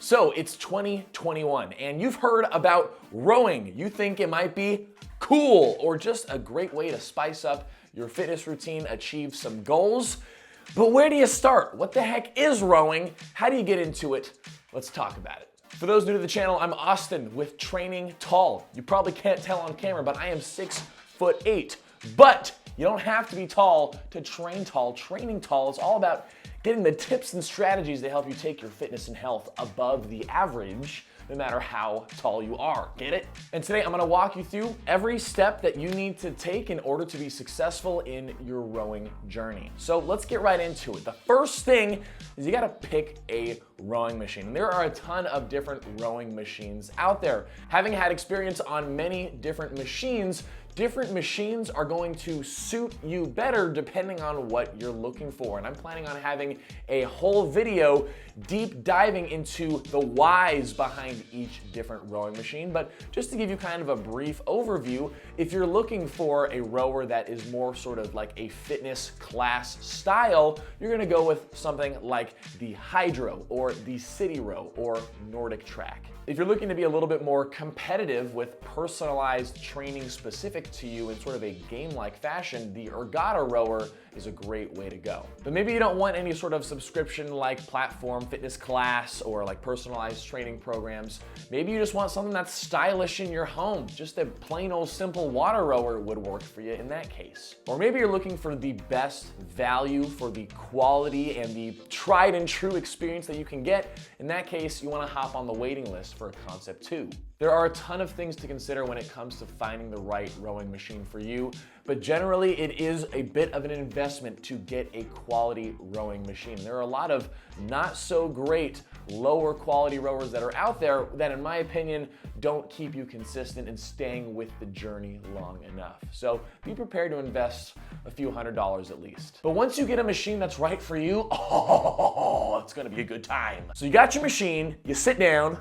So it's 2021 and you've heard about rowing. You think it might be cool or just a great way to spice up your fitness routine, achieve some goals. But where do you start? What the heck is rowing? How do you get into it? Let's talk about it. For those new to the channel, I'm Austin with Training Tall. You probably can't tell on camera, but I am 6'8". But you don't have to be tall to train tall. Training Tall is all about getting the tips and strategies that help you take your fitness and health above the average, no matter how tall you are. Get it? And today I'm gonna walk you through every step that you need to take in order to be successful in your rowing journey. So let's get right into it. The first thing is you gotta pick a rowing machine. And there are a ton of different rowing machines out there. Having had experience on many different machines are going to suit you better depending on what you're looking for. And I'm planning on having a whole video deep diving into the whys behind each different rowing machine. But just to give you kind of a brief overview, if you're looking for a rower that is more sort of like a fitness class style, you're gonna go with something like the Hydro or the City Row or Nordic Track. If you're looking to be a little bit more competitive with personalized training specific to you in sort of a game-like fashion, the Ergatta rower is a great way to go. But maybe you don't want any sort of subscription-like platform, fitness class, or like personalized training programs. Maybe you just want something that's stylish in your home. Just a plain old simple water rower would work for you in that case. Or maybe you're looking for the best value for the quality and the tried and true experience that you can get. In that case, you wanna hop on the waiting list for Concept 2. There are a ton of things to consider when it comes to finding the right rowing machine for you, but generally it is a bit of an investment to get a quality rowing machine. There are a lot of not so great lower quality rowers that are out there that, in my opinion, don't keep you consistent and staying with the journey long enough. So be prepared to invest a few $100s at least. But once you get a machine that's right for you, it's gonna be a good time. So you got your machine, you sit down.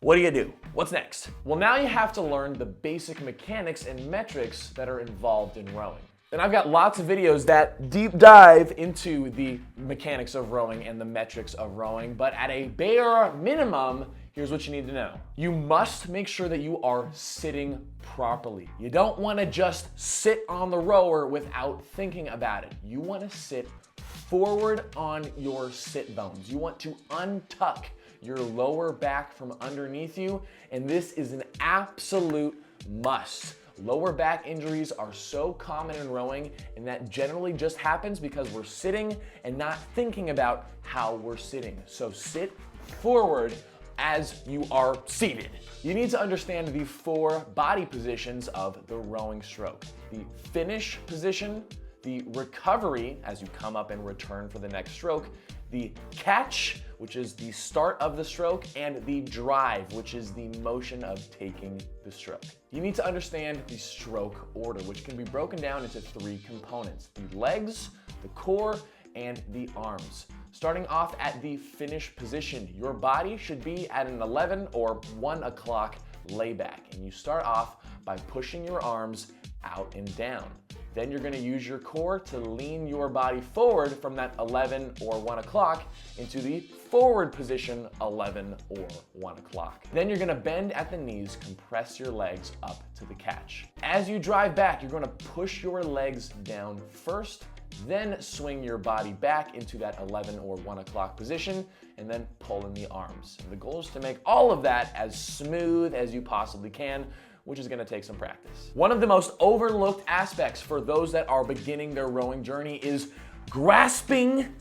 What do? What's next? Well, now you have to learn the basic mechanics and metrics that are involved in rowing. And I've got lots of videos that deep dive into the mechanics of rowing and the metrics of rowing, but at a bare minimum, here's what you need to know. You must make sure that you are sitting properly. You don't want to just sit on the rower without thinking about it. You want to sit forward on your sit bones. You want to untuck your lower back from underneath you, and this is an absolute must. Lower back injuries are so common in rowing, and that generally just happens because we're sitting and not thinking about how we're sitting. So sit forward as you are seated. You need to understand the 4 body positions of the rowing stroke. The finish position, the recovery as you come up and return for the next stroke, the catch, which is the start of the stroke, and the drive, which is the motion of taking the stroke. You need to understand the stroke order, which can be broken down into 3 components: the legs, the core, and the arms. Starting off at the finish position, your body should be at an 11 or 1 o'clock layback, and you start off by pushing your arms out and down. Then you're gonna use your core to lean your body forward from that 11 or 1 o'clock into the forward position 11 or 1 o'clock. Then you're gonna bend at the knees, compress your legs up to the catch. As you drive back, you're gonna push your legs down first, then swing your body back into that 11 or 1 o'clock position, and then pull in the arms. And the goal is to make all of that as smooth as you possibly can, which is gonna take some practice. One of the most overlooked aspects for those that are beginning their rowing journey is grasping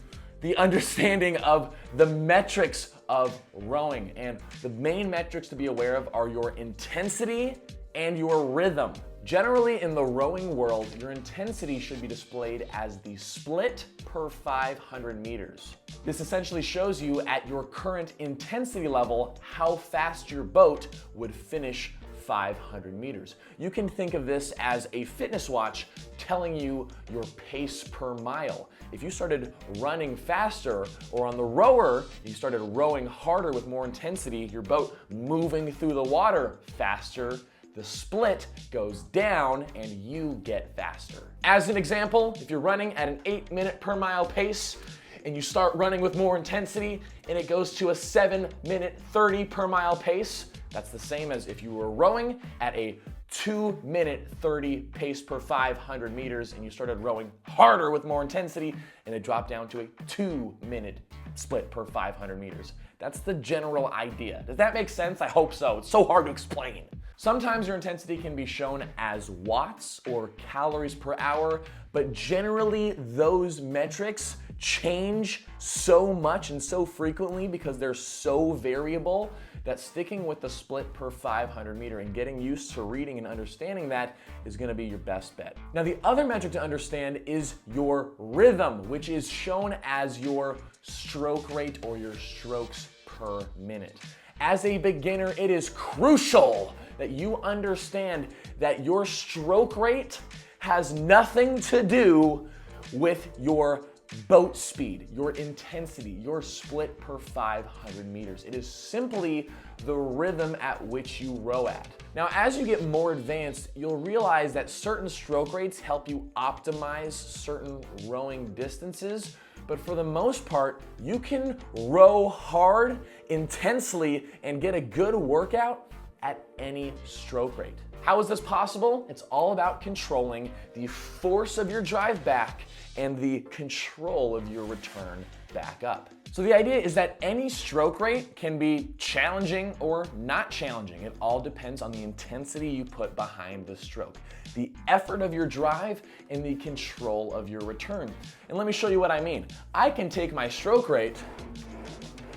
the understanding of the metrics of rowing. And the main metrics to be aware of are your intensity and your rhythm. Generally in the rowing world, your intensity should be displayed as the split per 500 meters. This essentially shows you at your current intensity level how fast your boat would finish 500 meters. You can think of this as a fitness watch telling you your pace per mile. If you started running faster, or on the rower, you started rowing harder with more intensity, your boat moving through the water faster, the split goes down and you get faster. As an example, if you're running at an 8 minute per mile pace, and you start running with more intensity and it goes to a 7-minute 30 per mile pace, that's the same as if you were rowing at a 2-minute 30 pace per 500 meters and you started rowing harder with more intensity and it dropped down to a 2-minute split per 500 meters. That's the general idea. Does that make sense? I hope so. It's so hard to explain. Sometimes your intensity can be shown as watts or calories per hour, but generally those metrics change so much and so frequently because they're so variable that sticking with the split per 500 meter and getting used to reading and understanding that is gonna be your best bet. Now, the other metric to understand is your rhythm, which is shown as your stroke rate or your strokes per minute. As a beginner, it is crucial that you understand that your stroke rate has nothing to do with your boat speed, your intensity, your split per 500 meters. It is simply the rhythm at which you row at. Now, as you get more advanced, you'll realize that certain stroke rates help you optimize certain rowing distances, but for the most part, you can row hard, intensely, and get a good workout at any stroke rate. How is this possible? It's all about controlling the force of your drive back and the control of your return back up. So the idea is that any stroke rate can be challenging or not challenging. It all depends on the intensity you put behind the stroke, the effort of your drive, and the control of your return. And let me show you what I mean. I can take my stroke rate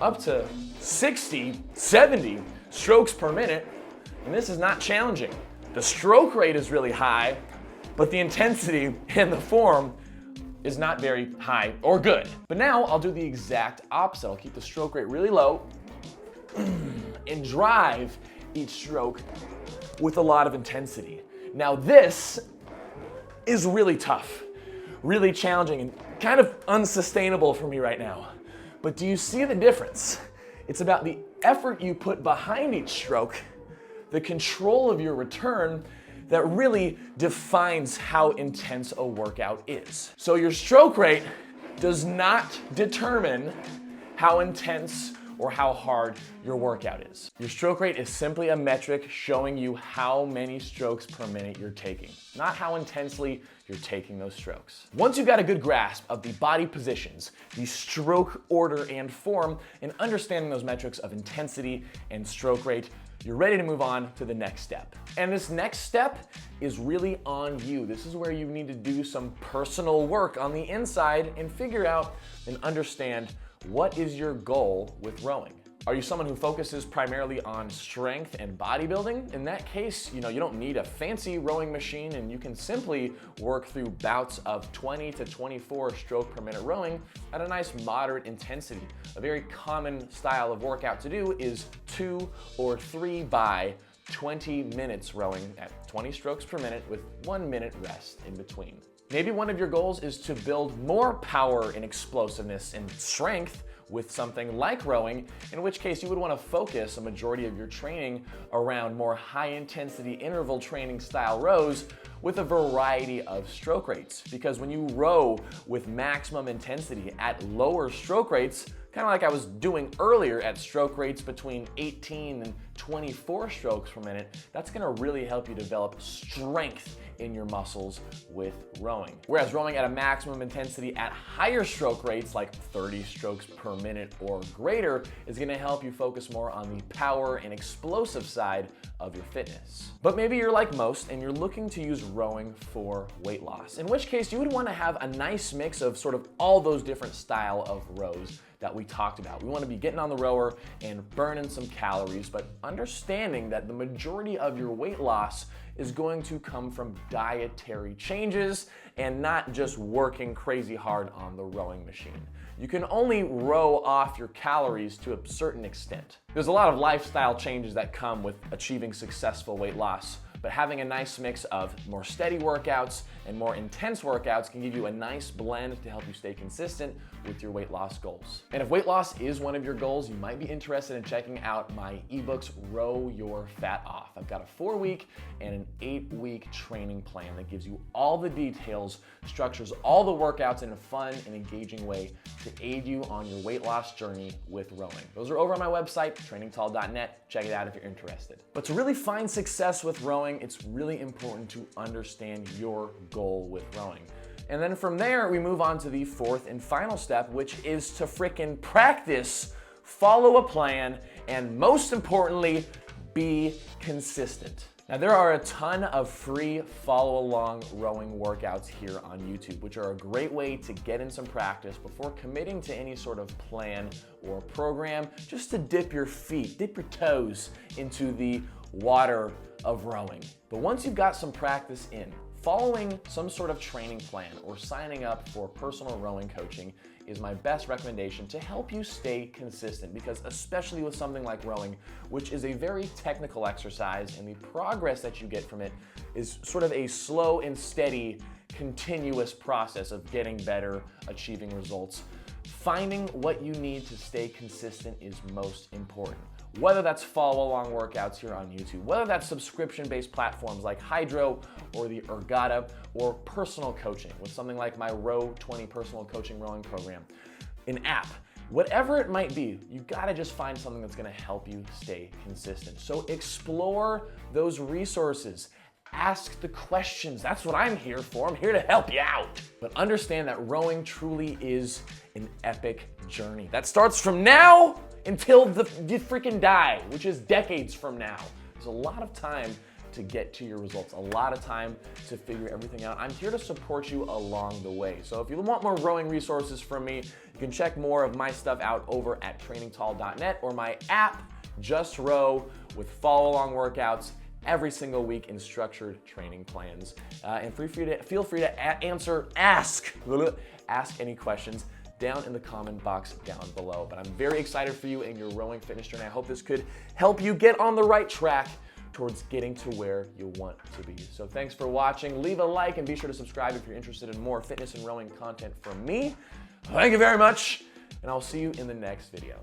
up to 60, 70 strokes per minute, and this is not challenging. The stroke rate is really high, but the intensity and the form is not very high or good. But now I'll do the exact opposite. I'll keep the stroke rate really low and drive each stroke with a lot of intensity. Now this is really tough, really challenging, and kind of unsustainable for me right now. But do you see the difference? It's about the effort you put behind each stroke, the control of your return, that really defines how intense a workout is. So your stroke rate does not determine how intense or how hard your workout is. Your stroke rate is simply a metric showing you how many strokes per minute you're taking, not how intensely you're taking those strokes. Once you've got a good grasp of the body positions, the stroke order and form, and understanding those metrics of intensity and stroke rate, you're ready to move on to the next step. And this next step is really on you. This is where you need to do some personal work on the inside and figure out and understand what is your goal with rowing. Are you someone who focuses primarily on strength and bodybuilding? In that case, you don't need a fancy rowing machine and you can simply work through bouts of 20 to 24 stroke per minute rowing at a nice moderate intensity. A very common style of workout to do is 2 or 3 by 20 minutes rowing at 20 strokes per minute with 1 minute rest in between. Maybe one of your goals is to build more power and explosiveness and strength with something like rowing, in which case you would want to focus a majority of your training around more high intensity interval training style rows with a variety of stroke rates. Because when you row with maximum intensity at lower stroke rates, kind of like I was doing earlier at stroke rates between 18 and 24 strokes per minute, that's gonna really help you develop strength in your muscles with rowing. Whereas rowing at a maximum intensity at higher stroke rates, like 30 strokes per minute or greater, is gonna help you focus more on the power and explosive side of your fitness. But maybe you're like most and you're looking to use rowing for weight loss, in which case you would wanna have a nice mix of sort of all those different style of rows that we talked about. We want to be getting on the rower and burning some calories, but understanding that the majority of your weight loss is going to come from dietary changes and not just working crazy hard on the rowing machine. You can only row off your calories to a certain extent. There's a lot of lifestyle changes that come with achieving successful weight loss, but having a nice mix of more steady workouts and more intense workouts can give you a nice blend to help you stay consistent with your weight loss goals. And if weight loss is one of your goals, you might be interested in checking out my ebooks, Row Your Fat Off. I've got a 4-week and an 8-week training plan that gives you all the details, structures all the workouts in a fun and engaging way to aid you on your weight loss journey with rowing. Those are over on my website, trainingtall.net. Check it out if you're interested. But to really find success with rowing, it's really important to understand your goal with rowing. And then from there, we move on to the 4th and final step, which is to frickin' practice, follow a plan, and most importantly, be consistent. Now, there are a ton of free follow-along rowing workouts here on YouTube, which are a great way to get in some practice before committing to any sort of plan or program, just to dip your toes into the water of rowing. But once you've got some practice in, following some sort of training plan or signing up for personal rowing coaching is my best recommendation to help you stay consistent, because especially with something like rowing, which is a very technical exercise, and the progress that you get from it is sort of a slow and steady, continuous process of getting better, achieving results. Finding what you need to stay consistent is most important. Whether that's follow-along workouts here on YouTube, whether that's subscription-based platforms like Hydrow or the Ergata, or personal coaching with something like my Row 20 personal coaching rowing program, an app, whatever it might be, you gotta just find something that's gonna help you stay consistent. So explore those resources. Ask the questions. That's what I'm here for. I'm here to help you out. But understand that rowing truly is an epic journey that starts from now until you freaking die, which is decades from now. There's a lot of time to get to your results, a lot of time to figure everything out. I'm here to support you along the way. So if you want more rowing resources from me, you can check more of my stuff out over at trainingtall.net, or my app, Just Row, with follow-along workouts every single week in structured training plans. And feel free to ask any questions down in the comment box down below. But I'm very excited for you in your rowing fitness journey. I hope this could help you get on the right track towards getting to where you want to be. So thanks for watching. Leave a like and be sure to subscribe if you're interested in more fitness and rowing content from me. Thank you very much, and I'll see you in the next video.